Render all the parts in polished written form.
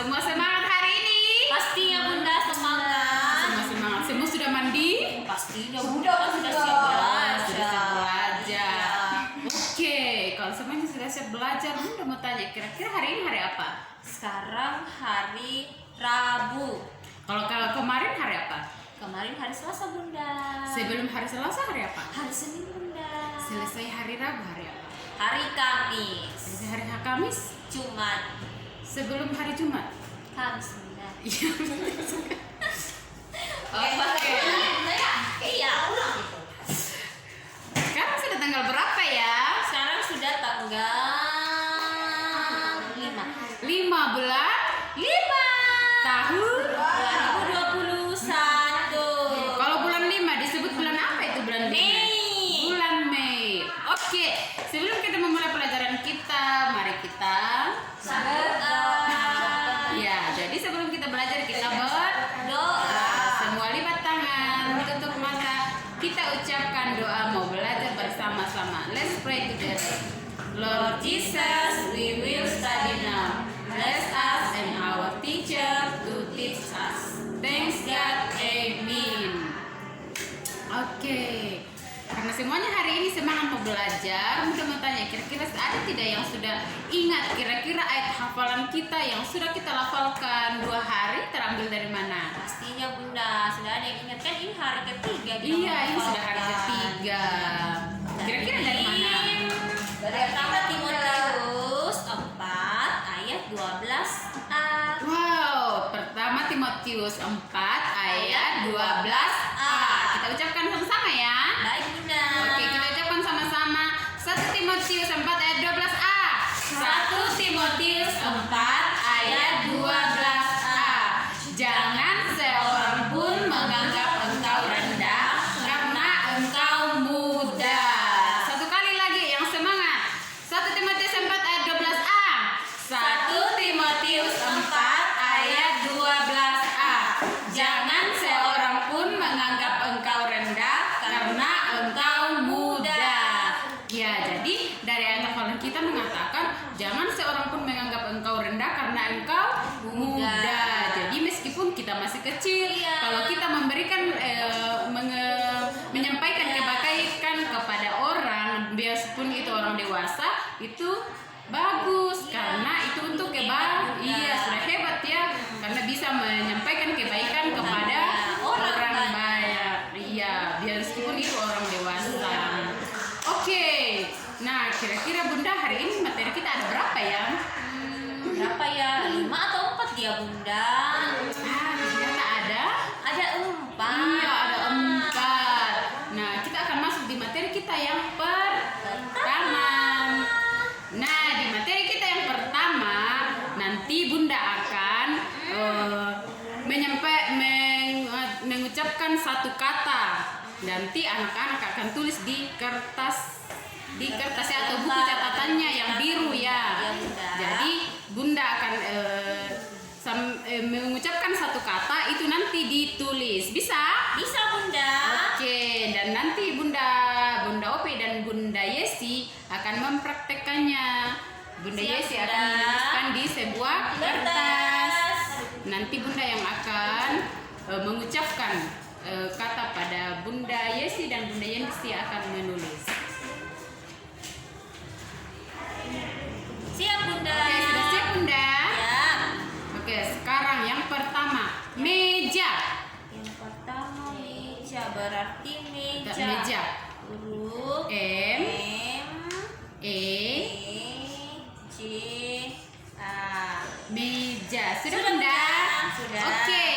semua semangat hari ini? Pastinya Bunda semangat. Semua semangat. Semua sudah mandi? Pastinya Bunda kan sudah siap belajar. Sudah siap belajar. Oke, kalau semuanya sudah siap belajar, Bunda mau tanya kira-kira hari ini hari apa? Sekarang hari Rabu. Kalau kemarin hari apa? Kemarin hari Selasa Bunda. Sebelum hari Selasa hari apa? Hari Senin Bunda. Selesai hari Rabu hari apa? Hari Kamis. Selesai hari Kamis? Jumat. Sebelum hari Jumat? Kamis Bunda. Iya. Oke. Iya. Sekarang sudah tanggal berapa ya? Sekarang sudah tanggal 5 bulan 5 tahun 2021. Kalau bulan 5 disebut bulan apa itu bulan Mei. Bulan Mei. Oke, sebelum kita memulai pelajaran kita, mari kita ya, jadi sebelum kita belajar kita berdoa. Semua lipat tangan, tutup mata. Kita ucapkan doa mau belajar bersama-sama. Let's pray together. Lord Jesus, we will study now. Bless us and our teacher to teach us. Thanks God, amen. Oke, karena semuanya hari ini semangat mau belajar, mudah mau tanya kira-kira ada tidak yang sudah ingat kira-kira ayat hafalan kita yang sudah kita lafalkan 2 hari terambil dari mana? Pastinya Bunda, sudah ada yang ingat kan ini hari ketiga kita Iya, ini sudah hari menghafalkan. ketiga. Kira-kira dari mana? Pertama Timotius 4 ayat 12a. Wow, pertama Timotius 4 ayat 12a. Kita ucapkan sama-sama ya. Baik Bunda. Oke, kita ucapkan sama-sama 1 Timotius 4 ayat 12a. 1 Timotius 4 ayat 12a. Jangan seorang pun menganggap engkau rendah karena engkau muda. Satu kali lagi yang semangat. 1 Timotius 4 ayat 12a. 1 Timotius 4 ayat 12a. Jangan seorang pun menganggap engkau rendah karena engkau muda. Ya, jadi dari ayat hafalan kita mengatakan jangan seorang pun menganggap engkau rendah karena engkau muda. Jadi meskipun kita masih kecil, Iya. kalau kita memberikan menyampaikan kebaikan kepada orang, biarpun itu orang dewasa, itu bagus karena itu untuk kebaikan. Iya, sudah hebat ya, karena bisa menyampaikan kebaikan kepada orang baik. Iya, biarpun itu orang dewasa. Oke, nah kira-kira Bunda hari ini materi kita ada berapa ya? Berapa ya? 5 atau 4 ya Bunda? Ternyata ada. Ada 4. Iya, ada 4. Nah, kita akan masuk di materi kita yang pertama. Nah, di materi kita yang pertama, nanti Bunda akan mengucapkan satu kata. Nanti anak-anak akan tulis di kertas ya, atau buku catatannya yang biru ya. Jadi Bunda akan mengucapkan satu kata itu nanti ditulis. Bisa? Bisa Bunda. Oke, dan nanti Bunda Opi dan Bunda Yesi akan mempraktekannya. Bunda Siap, Yesi Bunda. akan menuliskan di sebuah kertas. Nanti Bunda yang akan mengucapkan kata pada Bunda Yesi dan Bunda Yesi akan menulis. Siap Bunda. Oke, sudah siap Bunda? Ya. Oke, sekarang yang pertama, meja. Yang pertama meja, berarti meja. Meja. Huruf M, E, J, A. meja. Sudah Sudah, Bunda? Bunda. Sudah. Oke,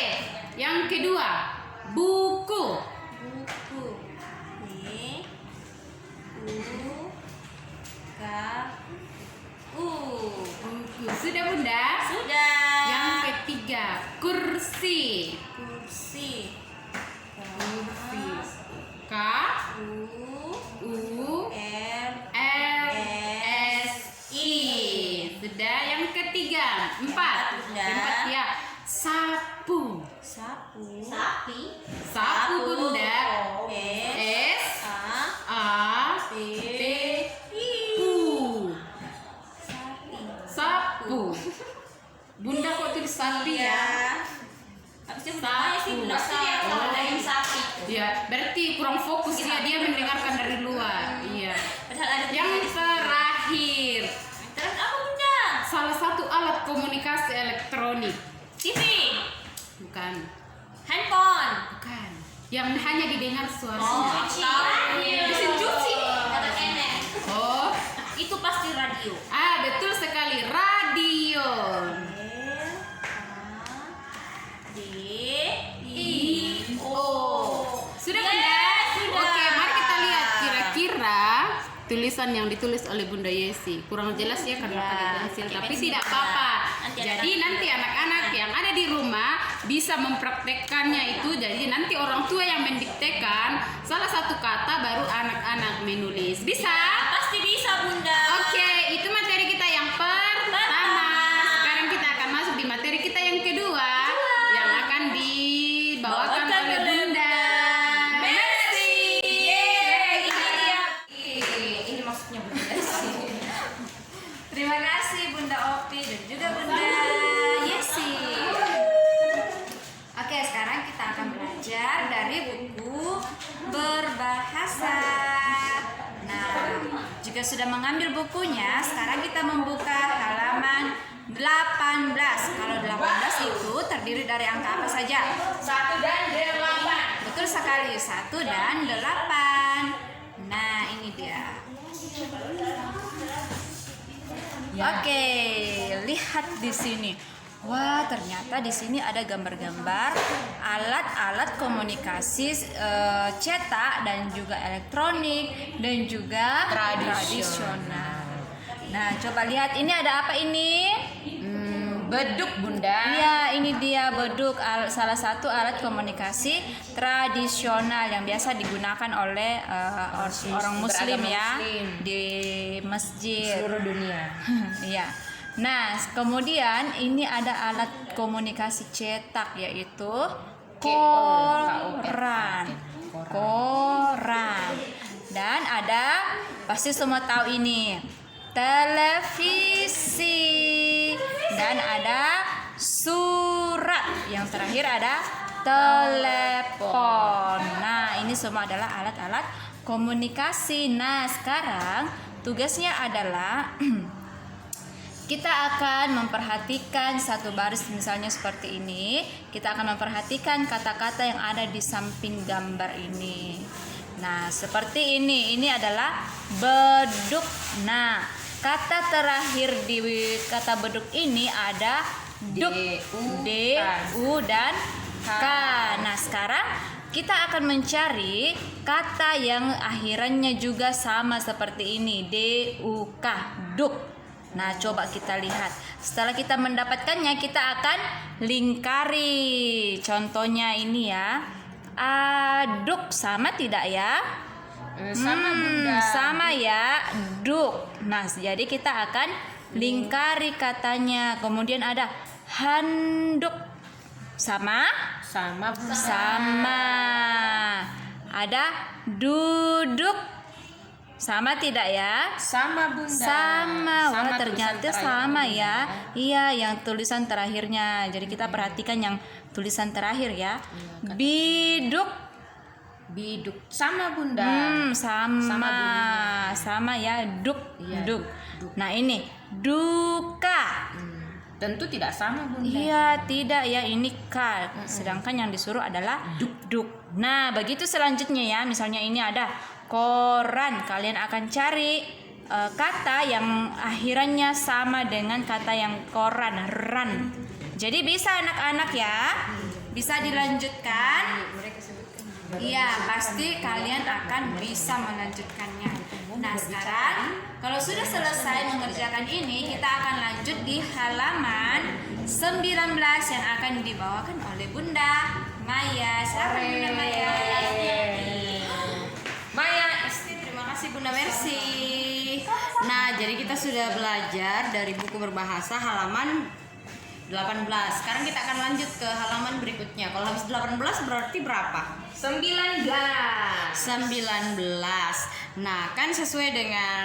yang kedua, buku. Buku. B, U, K, U. Buku. Sudah Bunda? Sudah. Yang ketiga, kursi. Kursi. Kursi. K, U, U, R, R, S, I. Sudah. Yang ketiga, 4. Bunda. Yang 4 ya, sapu. Sapu. Sapu Bunda. S, S, A, A, P, P, I. U. Sapi. Sapu. Bunda kok tulis sapi ya. Habisnya bunda sih bunda Pasti dia sapi. kalau daging sapi. Ya, berarti kurang fokus dia mendengarkan dari luar. Iya. Padahal ada Yang terakhir, Terus apa bunda? salah satu alat komunikasi elektronik. TV, Bukan. handphone. Bukan. Yang hanya didengar Oh, suaranya. Mesin cuci. Kata nenek. Oh, Itu pasti radio. betul sekali, radio. D I O. Sudah Yes, Bunda? sudah. Oke, mari kita lihat kira-kira tulisan yang ditulis oleh Bunda Yesi. Kurang jelas ya karena Ya, pakai pensil, pakai tapi pensil tidak juga. apa-apa. Nanti Jadi anak-anak. nanti anak-anak yang ada di rumah bisa mempraktekkannya itu. Jadi nanti orang tua yang mendiktekan salah satu kata baru anak-anak menulis. Bisa? Pasti bisa bunda. Oke, itu materi kita yang pertama. Sekarang kita akan masuk di materi kita yang kedua yang akan dibawakan Bawakan oleh oleh Bunda Mercy. Yeay, ini dia. Ini maksudnya bunda sih. Terima kasih Bunda Opi dan juga Bunda Yesi. Oke, sekarang kita akan belajar dari buku berbahasa. Nah, jika sudah mengambil bukunya, sekarang kita membuka halaman 18. Kalau 18 itu terdiri dari angka apa saja? 1 dan 8. Betul sekali, 1 dan 8. Nah, ini dia. Oke, lihat di sini. Wah, ternyata di sini ada gambar-gambar alat-alat komunikasi cetak dan juga elektronik dan juga tradisional. Nah, coba lihat ini ada apa ini? Beduk bunda. Iya, ini dia beduk, salah satu alat komunikasi tradisional yang biasa digunakan oleh orang Muslim beragama ya Muslim. di masjid. Seluruh dunia. Iya. Nah, kemudian ini ada alat komunikasi cetak yaitu koran. Koran. Dan ada pasti semua tahu ini. Televisi. Dan ada surat. Yang terakhir ada telepon. Nah, ini semua adalah alat-alat komunikasi. Nah, sekarang tugasnya adalah kita akan memperhatikan satu baris misalnya seperti ini. Kita akan memperhatikan kata-kata yang ada di samping gambar ini. Nah, seperti ini. Ini adalah beduk. Nah, kata terakhir di kata beduk ini ada duk, D, U, dan K. Nah, sekarang kita akan mencari kata yang akhirannya juga sama seperti ini, D, U, K, duk. Nah, coba kita lihat. Setelah kita mendapatkannya, kita akan lingkari. Contohnya ini ya. Aduk sama tidak ya? Sama bunda. Sama ya, duk. Nah, jadi kita akan lingkari katanya. Kemudian ada handuk. Sama? Sama bunda. Sama. Ada duduk. Sama tidak ya? Sama bunda. Sama. Wah, tulisan ternyata terakhir sama bunda. ya. Iya, yang tulisan terakhirnya. Jadi kita perhatikan yang tulisan terakhir ya. Biduk. Biduk. Sama bunda. Sama. Sama Sama ya, duk. Iya, Duk. duk. Nah, ini duka. Tentu tidak sama bunda. Iya, tidak ya, ini K. Sedangkan yang disuruh adalah duk. Nah, begitu selanjutnya ya. Misalnya ini ada koran. Kalian akan cari kata yang akhirannya sama dengan kata yang koran, ran. Jadi bisa anak-anak ya. Bisa dilanjutkan. Iya, pasti kalian akan bisa melanjutkannya. Nah, sekarang kalau sudah selesai mengerjakan ini, kita akan lanjut di halaman 19 yang akan dibawakan oleh Bunda Maya. Silakan Bunda Maya. Maya. Terima kasih Bunda Mercy. Nah, jadi kita sudah belajar dari buku berbahasa halaman 18. Sekarang kita akan lanjut ke halaman berikutnya. Kalau habis 18 berarti berapa? 19. 19. Nah, kan sesuai dengan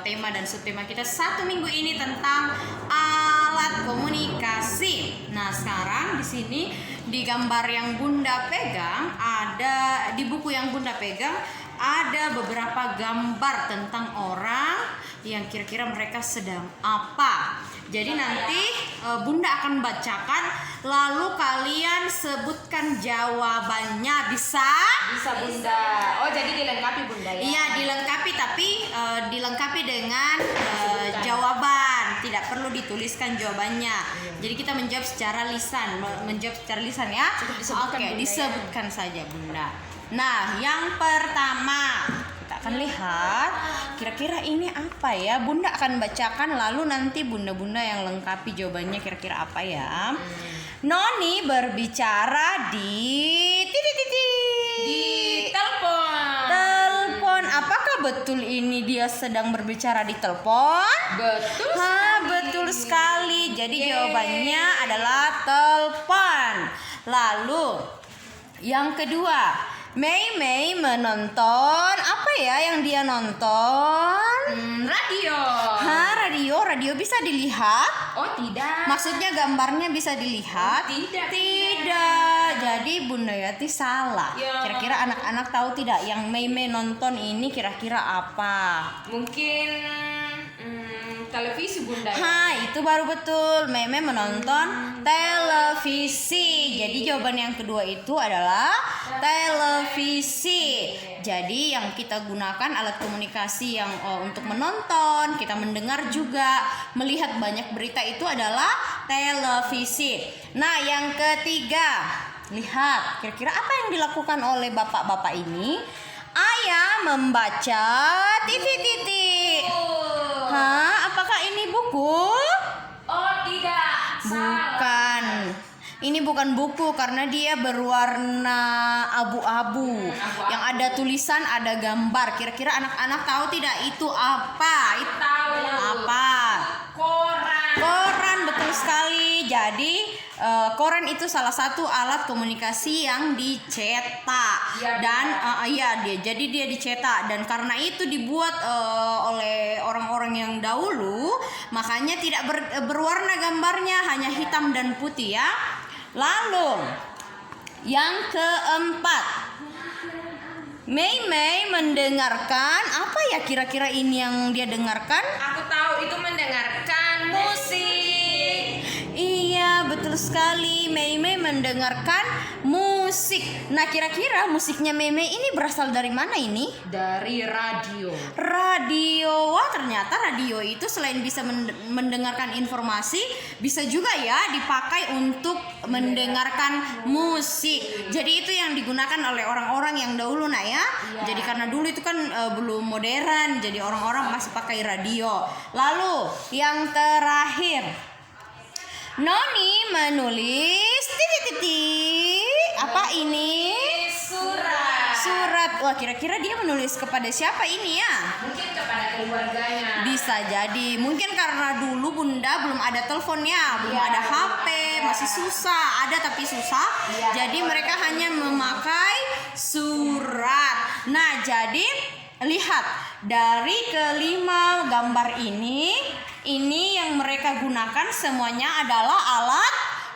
tema dan subtema kita satu minggu ini tentang alat komunikasi. Nah, sekarang di sini di gambar yang Bunda pegang ada di buku yang Bunda pegang ada beberapa gambar tentang orang yang kira-kira mereka sedang apa. Jadi nanti Bunda akan bacakan lalu kalian sebutkan jawabannya. Bisa? Bisa Bunda. Oh jadi dilengkapi Bunda ya? Iya dilengkapi tapi dilengkapi dengan jawaban. Tidak perlu dituliskan jawabannya. Jadi kita menjawab secara lisan, ya. Cukup disebutkan, Oke, Bunda, ya. disebutkan saja Bunda. Nah, yang pertama kita akan lihat kira-kira ini apa ya. Bunda akan bacakan lalu nanti bunda-bunda yang lengkapi jawabannya kira-kira apa ya. Noni berbicara di telepon. Apakah betul ini dia sedang berbicara di telepon? Betul. Betul sekali. Jadi jawabannya adalah telepon. Lalu yang kedua, Mei menonton apa ya yang dia nonton? Radio. Radio bisa dilihat? Oh tidak. Maksudnya gambarnya bisa dilihat? Tidak. Jadi Bunda Yati salah. Ya. Kira-kira anak-anak tahu tidak yang Mei nonton ini kira-kira apa? Mungkin televisi Bunda. Itu baru betul. Mei menonton televisi. Jadi jawaban yang kedua itu adalah televisi. Jadi yang kita gunakan alat komunikasi yang untuk menonton, kita mendengar juga, melihat banyak berita itu adalah televisi. Nah, yang ketiga, lihat kira-kira apa yang dilakukan oleh bapak-bapak ini? Ayah membaca titik-titik. Apakah ini buku? Oh tidak. Bukan. Ini bukan buku karena dia berwarna abu-abu. Yang ada tulisan, ada gambar. Kira-kira anak-anak tahu tidak itu apa? Tahu. Apa? Koran, betul sekali. Jadi koran itu salah satu alat komunikasi yang dicetak. Jadi dia dicetak dan karena itu dibuat oleh orang-orang yang dahulu, makanya tidak berwarna gambarnya, hanya hitam dan putih ya. Lalu yang keempat, Mei mendengarkan apa ya kira-kira ini yang dia dengarkan? Aku tahu itu mendengarkan musik. Iya, betul sekali. Mei mendengarkan musik. Nah, kira-kira musiknya Mei ini berasal dari mana ini? Dari radio. Radio. Wah, ternyata radio itu selain bisa mendengarkan informasi, bisa juga ya dipakai untuk mendengarkan musik. Jadi itu yang digunakan oleh orang-orang yang dahulu ya. Jadi karena dulu itu kan belum modern, jadi orang-orang masih pakai radio. Lalu yang terakhir, Noni menulis titik-titik. Apa ini? Surat. Wah, kira-kira dia menulis kepada siapa ini ya? Mungkin kepada keluarganya. Bisa jadi. Mungkin karena dulu Bunda belum ada teleponnya, belum ada HP, masih susah. Ada tapi susah. Jadi mereka hanya memakai surat. Nah, jadi lihat dari kelima gambar ini yang mereka gunakan semuanya adalah alat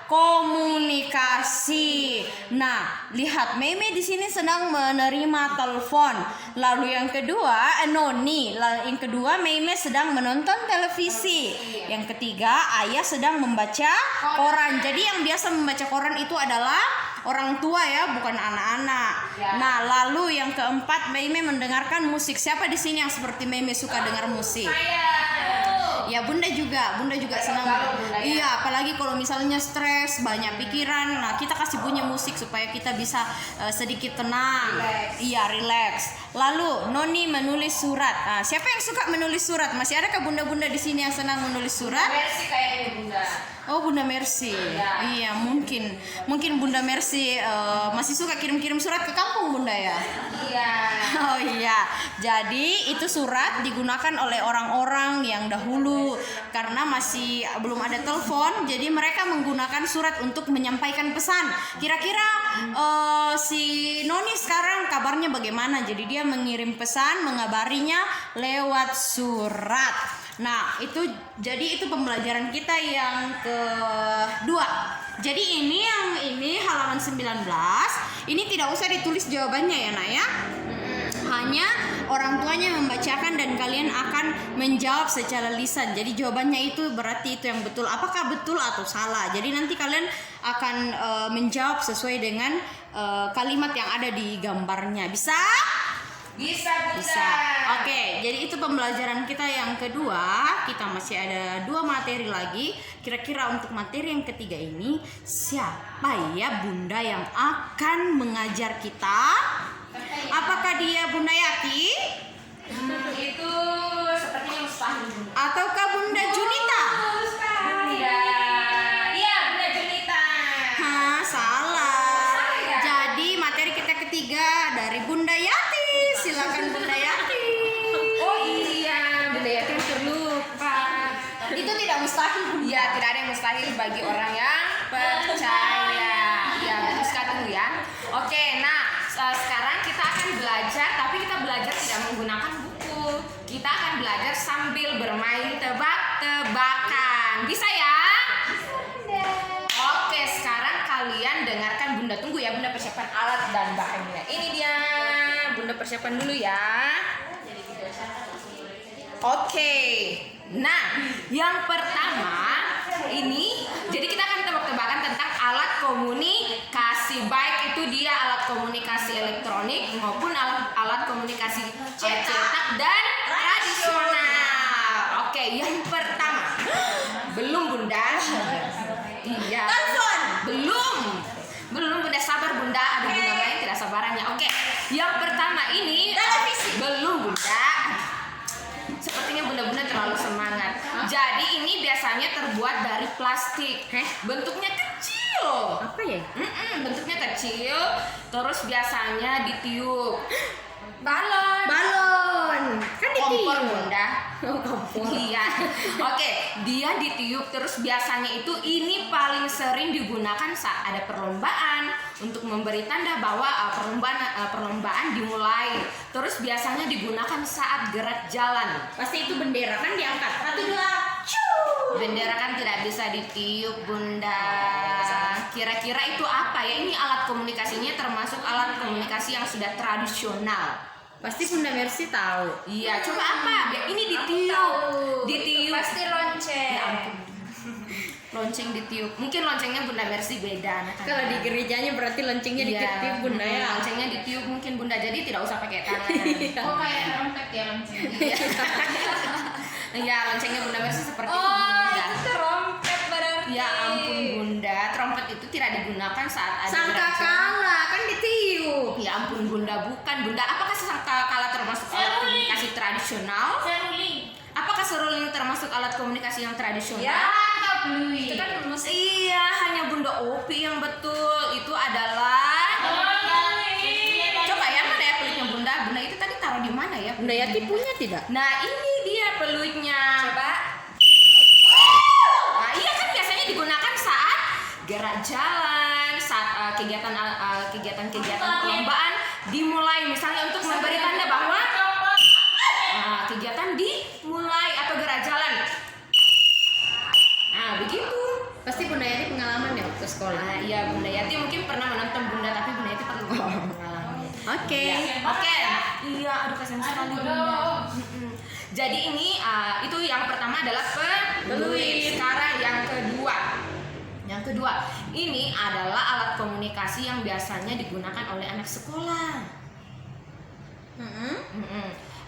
komunikasi. Nah, lihat Mei di sini sedang menerima telepon. Lalu yang kedua, Noni. Lalu yang kedua, Mei sedang menonton televisi. Yang ketiga, ayah sedang membaca koran. Jadi yang biasa membaca koran itu adalah orang tua ya, bukan anak-anak. Nah, lalu yang keempat, Mei mendengarkan musik. Siapa di sini yang seperti Mei suka dengar musik? Ya, Bunda juga senang. Iya, apalagi kalau misalnya stres, banyak pikiran. Nah, kita kasih bunyi musik supaya kita bisa sedikit tenang. Iya, relax. Lalu Noni menulis surat. Nah, siapa yang suka menulis surat? Masih adakah bunda-bunda di sini yang senang menulis surat? Versi kayaknya Bunda. Oh, Bunda Mercy. Iya, mungkin Bunda Mercy masih suka kirim-kirim surat ke kampung Bunda ya. Iya. Oh iya. Jadi itu surat digunakan oleh orang-orang yang dahulu karena masih belum ada telepon, jadi mereka menggunakan surat untuk menyampaikan pesan. Kira-kira si Noni sekarang kabarnya bagaimana? Jadi dia mengirim pesan, mengabarinya lewat surat. Nah, itu pembelajaran kita yang kedua. Jadi ini halaman 19. Ini tidak usah ditulis jawabannya ya, Nak ya. Hanya orang tuanya membacakan dan kalian akan menjawab secara lisan. Jadi jawabannya itu berarti itu yang betul. Apakah betul atau salah? Jadi nanti kalian akan menjawab sesuai dengan kalimat yang ada di gambarnya. Bisa? Bisa, Bunda. Bisa. Oke, jadi itu pembelajaran kita yang kedua. Kita masih ada 2 materi lagi. Kira-kira untuk materi yang ketiga ini siapa ya Bunda yang akan mengajar kita? Apakah dia Bunda Yati? Itu sepertinya mustahil, Bunda. Ataukah Bunda Junita? Bunda. Iya, Bunda Junita. Hah, salah. Jadi materi kita ketiga dari Bunda Yati. Silakan Bunda Yati. Oh iya, Bunda Yati terlupa. Itu tidak mustahil. Ya, tidak ada yang mustahil bagi orang yang percaya. Ya, betul sekali tunggu ya. Oke, nah sekarang kita akan belajar, tapi kita belajar tidak menggunakan buku. Kita akan belajar sambil bermain tebak-tebakan. Bisa ya? Oke, sekarang kalian dengarkan Bunda. Tunggu ya, Bunda persiapkan alat dan bahannya. Ini dia. Bunda persiapkan dulu ya. Oke. Nah, yang pertama ini, jadi kita akan tebak-tebakan tentang alat komunikasi. Baik itu dia alat komunikasi elektronik maupun alat komunikasi cetak dan tradisional. Oke, yang pertama. Belum Bunda. Iya. Telepon. Belum Bunda, sabar Bunda. Ada Bunda lain tidak sabarannya. Oke. Yang pertama ini Televisi. belum Bunda. Sepertinya Bunda-bunda terlalu semangat. Jadi ini biasanya terbuat dari plastik. Bentuknya kecil. Apa ya? Bentuknya kecil. Terus biasanya ditiup. Balon. Kan Kompor ditiup. Bunda. Kompor. Iya. Oke, dia ditiup terus biasanya itu ini paling sering digunakan saat ada perlombaan untuk memberi tanda bahwa perlombaan dimulai. Terus biasanya digunakan saat gerak jalan. Pasti itu bendera kan diangkat. 1 2. Bendera kan tidak bisa ditiup Bunda. Kira-kira itu apa ya? Ini alat komunikasinya termasuk alat komunikasi yang sudah tradisional. Pasti Bunda Mercy tahu. Iya, coba apa? Ini ditiup. Ditiup. Pasti lonceng. Ya ampun. Lonceng ditiup. Mungkin loncengnya Bunda Mercy beda. Kalau di gerejanya berarti loncengnya ditiup Bunda ya. Loncengnya ditiup mungkin Bunda. Jadi tidak usah pakai tangan. Oh, kayak trompet ya loncengnya. Iya, loncengnya Bunda Mercy seperti itu. Oh, Bunda. itu trompet berarti. Ya ampun Bunda, trompet itu tidak digunakan saat ada gerak jalan. Sangkakala kan ditiup. Ya ampun Bunda, bukan Bunda. Apakah sangkakala termasuk alat komunikasi tradisional? Seruling. Apakah seruling termasuk alat komunikasi yang tradisional? Ya, peluit. Itu kan musik. Iya, hanya Bunda Opi yang betul. Itu adalah. Coba ya, mana ya peluitnya Bunda? Bunda itu tadi taruh di mana ya? Bunda Yati punya tidak? Nah, ini dia peluitnya. Coba. Nah, iya kan biasanya digunakan saat gerak jalan, saat kegiatan-kegiatan perlombaan dimulai, misalnya untuk memberi tanda bahwa kegiatan dimulai atau gerak jalan. Nah, begitu. Pasti Bunda Yati pengalaman ya waktu sekolah. Nah, iya Bunda Yati mungkin pernah menonton Bunda, tapi Bunda Yati perlu mengalami. Oke. Oke. Iya, aduh kasihan sekali Bunda. Jadi ini itu yang pertama adalah peluit. Sekarang yang kedua. Yang kedua, ini adalah alat komunikasi yang biasanya digunakan oleh anak sekolah.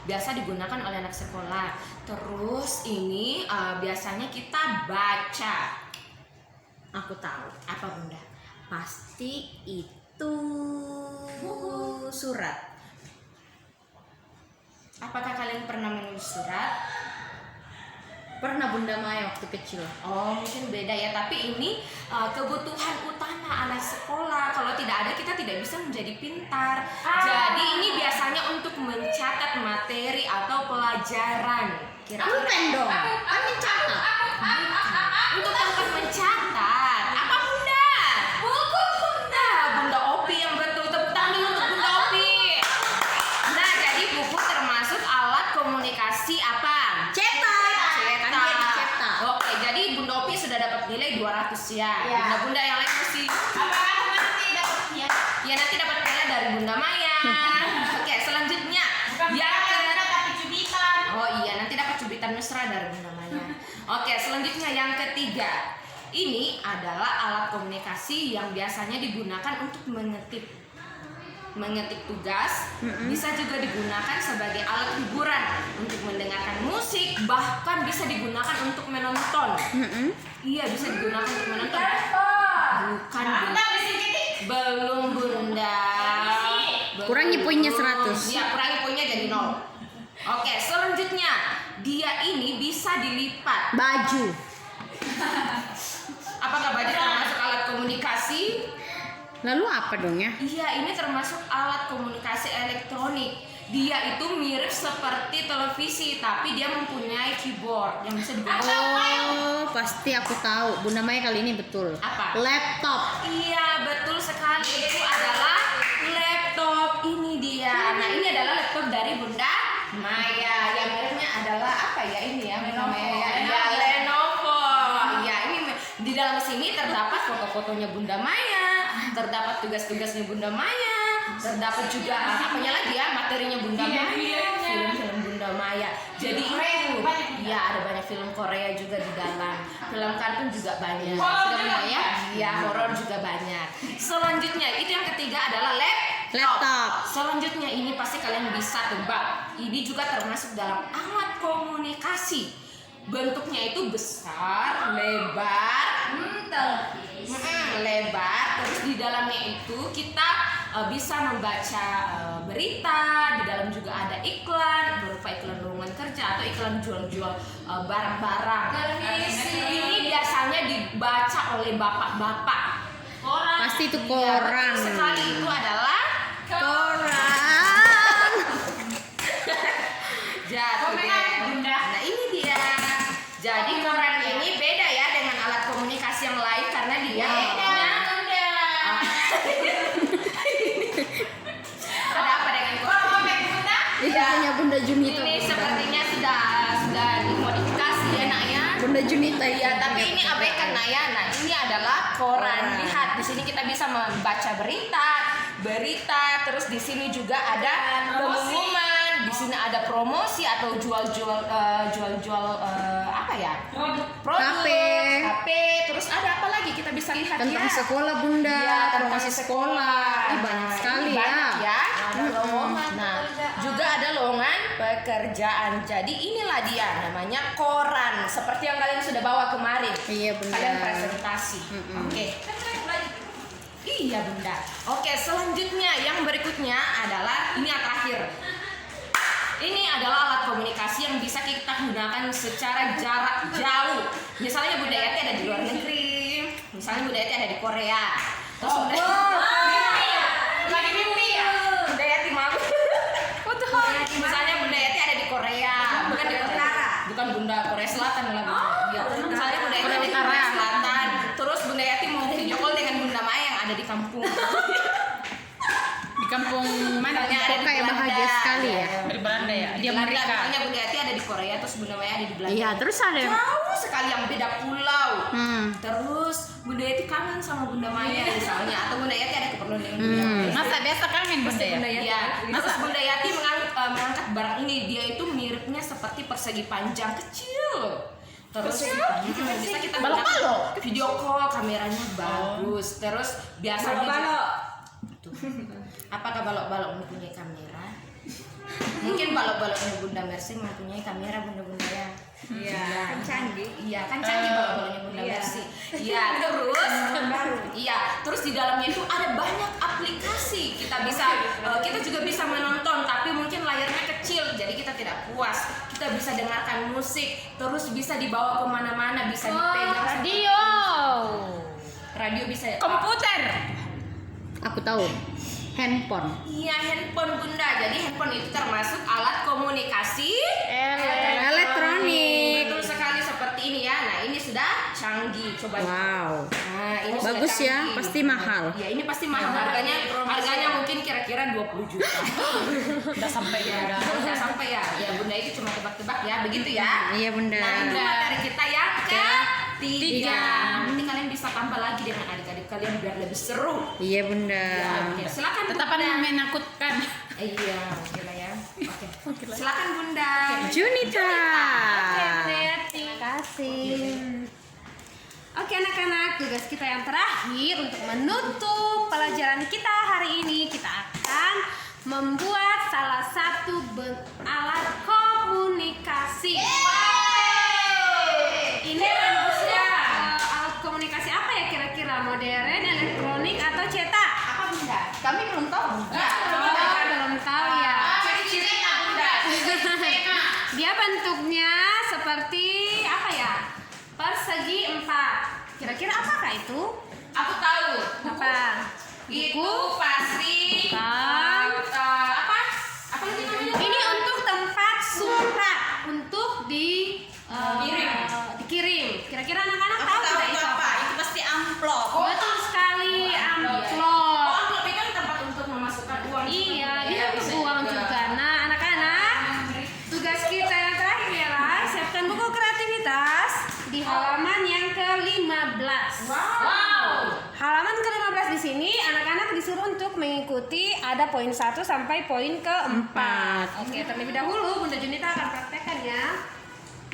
Biasa digunakan oleh anak sekolah. Terus ini biasanya kita baca. Aku tahu. Apa Bunda? Pasti itu surat. Apakah kalian pernah menulis surat? Pernah Bunda Maya waktu kecil. Oh, mungkin beda ya. Tapi ini kebutuhan utama anak sekolah. Kalau tidak ada, kita tidak bisa menjadi pintar. Jadi ini biasanya untuk mencatat materi atau pelajaran. Pulpen dong. Kan mencatat. Untuk tempat mencatat. Apa Bunda? Buku Bunda. Bunda Opi yang betul. Tepuk tangan dulu untuk Bunda Opi. Nah, jadi buku termasuk alat komunikasi apa? Cetak. Kan dia dicetak. Oke, jadi Bunda Opi sudah dapat nilai 200 ya. Ya. Bunda-bunda yang lain mesti. Apakah nanti dapatnya? Ya nanti dapat piala dari Bunda Maya. Oke, selanjutnya yang tapi cubitan. Oh iya, nanti dapat cubitan mesra dari Bunda Maya. Oke, selanjutnya yang ketiga. Ini adalah alat komunikasi yang biasanya digunakan untuk mengetik tugas, bisa juga digunakan sebagai alat hiburan untuk mendengarkan musik, bahkan bisa digunakan untuk menonton. Iya, bisa digunakan untuk menonton. Bukan, Bunda. Belum, Bunda. Belum. Kurangi poinnya 100. Iya, kurangi poinnya jadi 0. Oke, selanjutnya dia ini bisa dilipat. Baju. Apakah baju termasuk alat komunikasi? Lalu apa dong ya? Iya, ini termasuk alat komunikasi elektronik. Dia itu mirip seperti televisi, tapi dia mempunyai keyboard yang bisa digunakan. Oh, pasti aku tahu. Bunda Maya kali ini betul. Apa? Laptop. Iya, betul sekali. Itu adalah laptop. Ini dia. Nah, ini adalah laptop dari Bunda Maya. Yang mereknya adalah apa ya ini ya? Bunda Maya. Ya, Lenovo. Iya, ini di dalam sini terdapat foto-fotonya Bunda Maya, terdapat tugas-tugasnya Bunda Maya, terdapat juga apanya lagi ya, materinya Bunda Maya, film-film Bunda Maya. Jadi itu, ya ada banyak film Korea juga di dalam, film kartun juga banyak. Sudah Bunda ya? Ya, horor juga banyak. Selanjutnya itu yang ketiga adalah laptop. Selanjutnya ini pasti kalian bisa tebak. Ini juga termasuk dalam alat komunikasi. Bentuknya itu besar, lebar, lebar. Terus di dalamnya itu kita bisa membaca berita. Di dalam juga ada iklan, berupa iklan lowongan kerja atau iklan jual-jual barang-barang. Ini biasanya dibaca oleh bapak-bapak. Pasti itu Iya, koran. betul sekali itu adalah Koran. jatuh deh. Nah ini dia. Jadi koran ini beda ya dengan alat komunikasi yang lain karena dia ada apa dengan koran? Itu punya Bunda Junita. Ini sepertinya sudah dimodifikasi ya nak ya. Bunda Junita Ya, tapi ini abaikan nak ya. Nah, ini adalah koran. Lihat, di sini kita bisa membaca berita, terus di sini juga ada pengumuman, di sini ada promosi atau jual-jual apa ya? Produk, HP, terus ada apa lagi kita bisa lihat Tentang ya? sekolah Bunda, Iya, tentang promosi sekolah. Ih, banyak sekali Banyak ya. Ada lowongan. Nah, juga ada lowongan pekerjaan. Jadi inilah dia namanya koran. Seperti yang kalian sudah bawa kemarin. Iya, Bunda. Kalian presentasi. Oke. Iya, Bunda. Oke, selanjutnya yang berikutnya adalah ini yang terakhir. Ini adalah alat komunikasi yang bisa kita gunakan secara jarak jauh. Misalnya Bunda Yati ada di luar negeri. Misalnya Bunda Yati ada di Korea. Terus Bunda Lagi mimpi ya? Bunda Yati mau. Misalnya Bunda Yati ada di Korea, bukan di Korea. Bukan Bunda Korea Selatan lah. Ya. Misalnya Bunda Yati ada di Korea Selatan. Terus Bunda Yati mau video call dengan Bunda Maya yang ada di kampung. Di kampung mana? Misalnya ada Kok di kayak Belanda. bahagia sekali ya? Di Belanda ya. Di Di Belanda, Amerika. misalnya Bunda Yati ada di Korea, terus Bunda Maya ada di Belanda. Iya, terus ada. Jauh sekali yang beda pulau. Terus Bunda Yati kangen sama Bunda Maya misalnya, atau Bunda Yati ada keperluan dengan Bunda Maya. Masa biasa kangen Bunda ya? Iya. Terus Bunda Yati mengangkat barang ini, dia itu miripnya seperti persegi panjang kecil. Terus bisa kita gunakan video call, kameranya bagus. Terus biasanya apakah balok-balok mempunyai kamera? Mungkin balok-baloknya Bunda Mercy mempunyai kamera Bunda-bunda ya. Iya, kan canggih. Iya, kan canggih balok-baloknya Bunda Mercy. Iya, terus di dalamnya itu ada banyak aplikasi. Kita juga bisa menonton, tapi mungkin layarnya kecil, jadi kita tidak puas. Kita bisa dengarkan musik, terus bisa dibawa kemana-mana, bisa dipegang. Radio bisa. Komputer. Aku tahu. Handphone. Iya, handphone Bunda. Jadi handphone itu termasuk alat komunikasi Elektronik. Betul sekali seperti ini ya. Nah, ini sudah canggih. Coba. Wow. Nah, ini Bagus sudah ya, canggih. pasti mahal. Ya, ini pasti mahal. Harganya mungkin kira-kira 20 juta. Udah sampai ya. Udah sampai ya. Ya, Bunda itu cuma tebak-tebak ya. Begitu ya. Iya, Bunda. Nah, itu materi kita yang 3. Nanti kalian bisa tambah lagi dengan adik-adik kalian biar lebih seru. Iya bunda. Ya, silakan Tetapan Bunda. menakutkan. Iya, gila ya. Oke. Silakan Bunda. Junita. Terima kasih. Oke anak-anak, tugas kita yang terakhir untuk menutup pelajaran kita hari ini, kita akan membuat salah satu alat komunikasi. Ini harusnya alat komunikasi apa ya kira-kira? Modern, elektronik atau cetak? Apa Bunda? Kami belum tahu. Belum tahu ya. Ciri-cirinya Bunda. Dia bentuknya seperti apa ya? Persegi 4. Kira-kira apakah itu? Aku tahu. Apa? Itu pasti Bukan. apa? Apa lagi namanya? Ini untuk tempat surat untuk Kirim. dikirim. Kira-kira anak-anak Aku tahu tahu tidak itu itu apa? Itu pasti amplop. Betul sekali, amplop. Oh, amplop itu kan tempat untuk memasukkan uang. Iya, dia untuk uang juga. Nah, anak-anak, tugas kita yang terakhir ialah siapkan buku kreativitas di halaman yang ke-15. Wow. Halaman ke-15 di sini anak-anak disuruh untuk mengikuti ada poin 1 sampai poin ke-4. Oke, terlebih dahulu Bunda Junita akan praktekkan ya.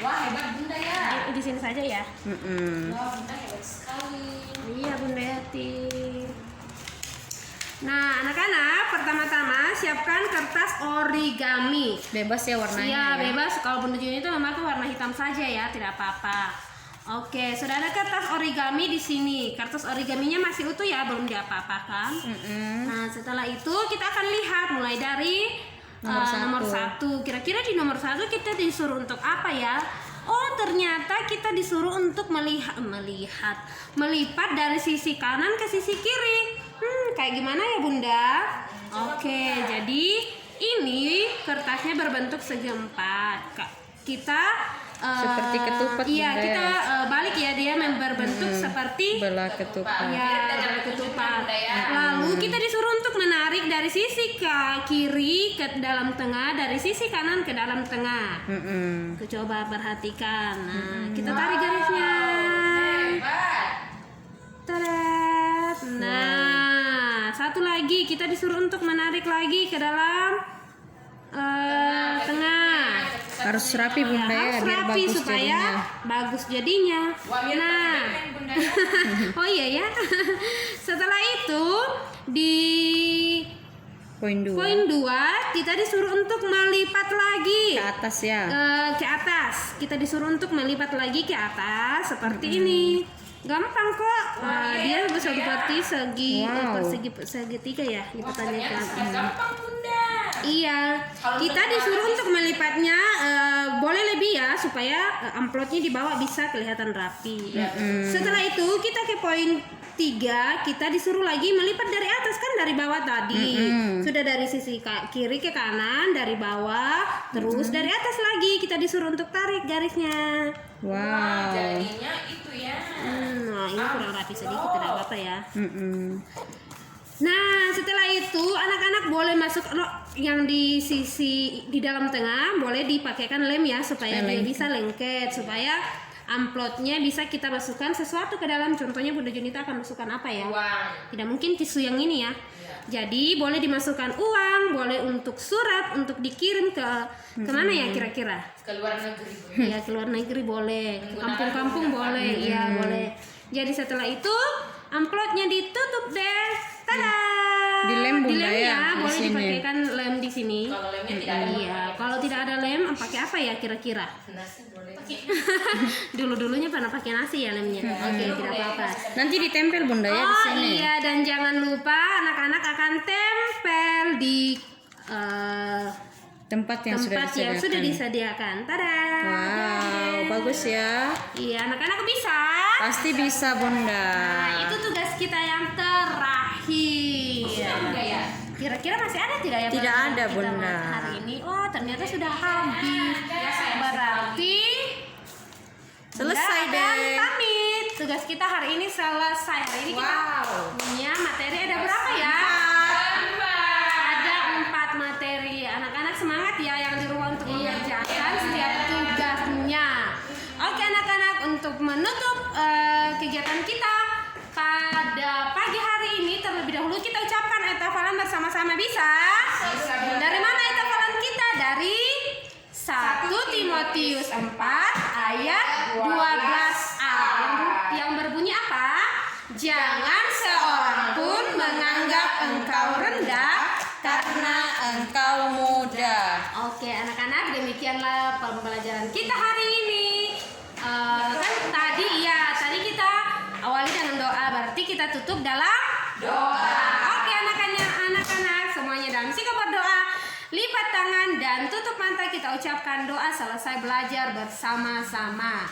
Wah, hebat Bunda ya. Di sini saja ya. Wah, Bunda hebat sekali. Iya Bunda Yati. Nah, anak-anak, pertama-tama siapkan kertas origami. Bebas ya warnanya. Iya, ya. bebas. Kalau Bunda Junita memakai warna hitam saja ya, tidak apa-apa. Oke, sudah ada kertas origami di sini. Kertas origaminya masih utuh ya, belum diapa-apakan. Nah, setelah itu kita akan lihat mulai dari nomor satu. Kira-kira di nomor 1 kita disuruh untuk apa ya? Oh, ternyata kita disuruh untuk melipat dari sisi kanan ke sisi kiri. Kayak gimana ya Bunda? Oke, jadi ini kertasnya berbentuk segi 4. Kita Seperti ketupat, Iya, Bunda, kita ya? balik ya, dia berbentuk seperti Belah ketupat. ya, ketupat. Lalu kita disuruh untuk menarik dari sisi ke kiri ke dalam tengah, dari sisi kanan ke dalam tengah. Coba perhatikan. Nah, kita tarik garisnya. Hebat. Tadat. Nah, satu lagi kita disuruh untuk menarik lagi ke dalam tengah. Harus rapi Bunda ya, Harus biar rapi bagus supaya jadinya. bagus jadinya. Wah, biar Nah, keren Bunda ya. oh iya ya. Setelah itu di Poin 2. poin 2 kita disuruh untuk melipat lagi Ke atas ya. ke atas. Kita disuruh untuk melipat lagi ke atas seperti ini. Gampang kok. Dia seperti segi Wow. segitiga ya lipatannya ke atas. Gampang Bunda. Iya, kita disuruh untuk melipatnya boleh lebih ya supaya amplopnya di bawah bisa kelihatan rapi. Setelah itu kita ke poin 3, kita disuruh lagi melipat dari atas kan dari bawah tadi. Sudah dari sisi kiri ke kanan, dari bawah, terus dari atas lagi kita disuruh untuk tarik garisnya. Wow. Jadinya itu ya. Nah, ini kurang rapi sedikit, tidak apa-apa ya. Nah, setelah itu anak-anak boleh masuk yang di sisi di dalam tengah, boleh dipakaikan lem ya supaya dia bisa lengket, supaya amplopnya bisa kita masukkan sesuatu ke dalam. Contohnya Bunda Junita akan masukkan apa ya? Uang. Tidak mungkin tisu yang ini ya. Jadi boleh dimasukkan uang, boleh untuk surat, untuk dikirim ke kemana ya kira-kira? Ke luar negeri Bunda. Ya ke luar negeri boleh, ke kampung-kampung boleh, iya boleh. Jadi setelah itu amplopnya ditutup deh, tada. Dilem Bunda Dilem ya, di boleh sini. dipakaikan lem di sini. Kalau lemnya tidak ada. Iya, kalau tidak ada lem, pakai apa ya kira-kira? Nasi boleh. Dulu-dulunya pernah pakai nasi ya lemnya. Oke, tidak apa-apa. Nanti ditempel Bunda ya di Oh sini. iya, dan jangan lupa anak-anak akan tempel di Tempat yang tempat yang sudah disediakan. Tada. Wow, bagus ya. Iya, anak-anak bisa. Pasti bisa Bunda. Nah, itu tugas kita yang terakhir. Bunda ya. Kira-kira masih ada tidak ya? Tidak pelajaran ada, kita Bunda. hari ini? Oh, ternyata sudah habis. Berarti Selesai Bunda akan deh. pamit. Tugas kita hari ini selesai. Hari ini kita punya materi ada berapa ya? Ada 4 materi. Anak-anak semangat ya yang di rumah untuk mengerjakan setiap tugasnya. Oke anak-anak, untuk menutup kita ucapkan ayat hafalan bersama-sama, bisa? Dari mana ayat hafalan kita? Dari 1 Timotius 4 ayat 12a yang berbunyi apa? Jangan seorang pun menganggap engkau rendah karena Engkau muda. Oke, anak-anak, demikianlah pembelajaran kita hari ini. Kan tadi kita awali dengan doa, berarti kita tutup dalam doa. Oke, anak-anak semuanya dalam sikap berdoa, lipat tangan dan tutup mata, kita ucapkan doa selesai belajar bersama-sama.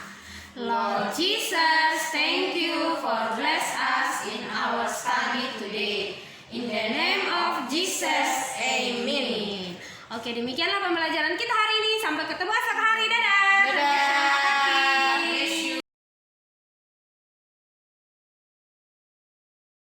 Lord Jesus, thank you for bless us in our study today. In the name of Jesus, amen. Oke, demikianlah pembelajaran kita hari ini.